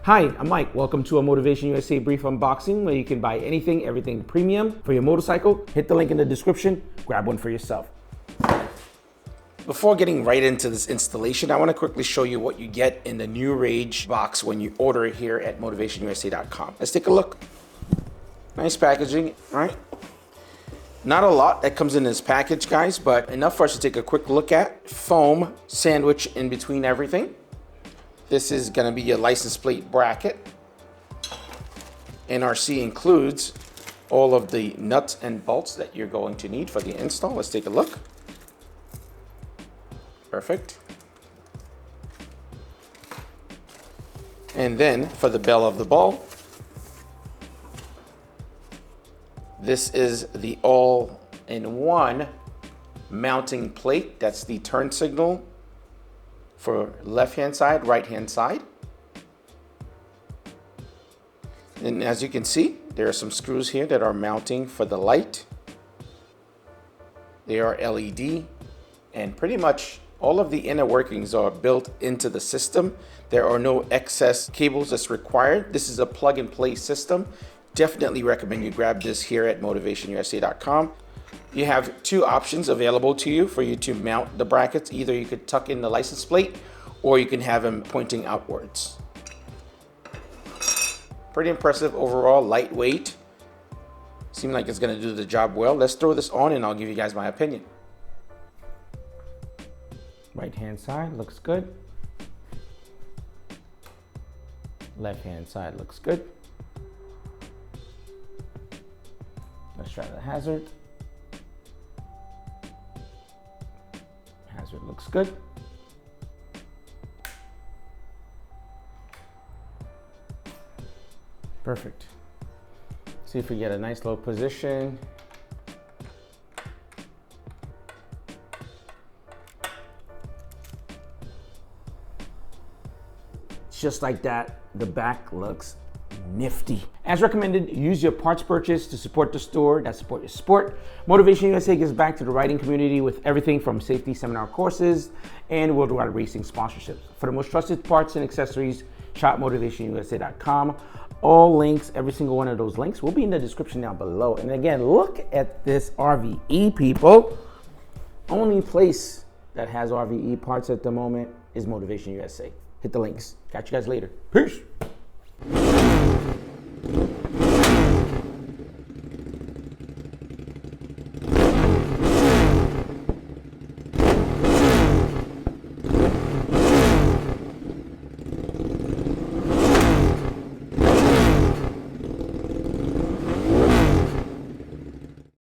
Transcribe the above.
Hi, I'm Mike. Welcome to a Motovation USA brief unboxing where you can buy anything, everything premium for your motorcycle. Hit the link in the description, grab one for yourself. Before getting right into this installation, I want to quickly show you what you get in the new Rage box when you order it here at motivationusa.com. Let's take a look. Nice packaging, all right? Not a lot that comes in this package, guys, but enough for us to take a quick look at. Foam sandwich in between everything. This is going to be your license plate bracket. NRC includes all of the nuts and bolts that you're going to need for the install. Let's take a look. Perfect. And then for the bell of the ball, this is the all-in-one mounting plate. That's the turn signal for left-hand side, right-hand side. And as you can see, there are some screws here that are mounting for the light. They are LED, and pretty much all of the inner workings are built into the system. There are no excess cables that's required. This is a plug-and-play system. Definitely recommend you grab this here at motivationusa.com. You have two options available to you for you to mount the brackets. Either you could tuck in the license plate or you can have them pointing outwards. Pretty impressive overall, lightweight. Seems like it's gonna do the job well. Let's throw this on and I'll give you guys my opinion. Right hand side looks good. Left hand side looks good. Let's try the hazard. Hazard looks good. Perfect. See if we get a nice low position. Just like that, the back looks nifty. As recommended, use your parts purchase to support the store that support your sport. Motivation USA gives back to the riding community with everything from safety seminar courses and worldwide racing sponsorships. For the most trusted parts and accessories, shop motivationusa.com. All links, every single one of those links will be in the description down below. And again, look at this RVE, people. Only place that has RVE parts at the moment is Motivation USA. Hit the links. Catch you guys later. Peace.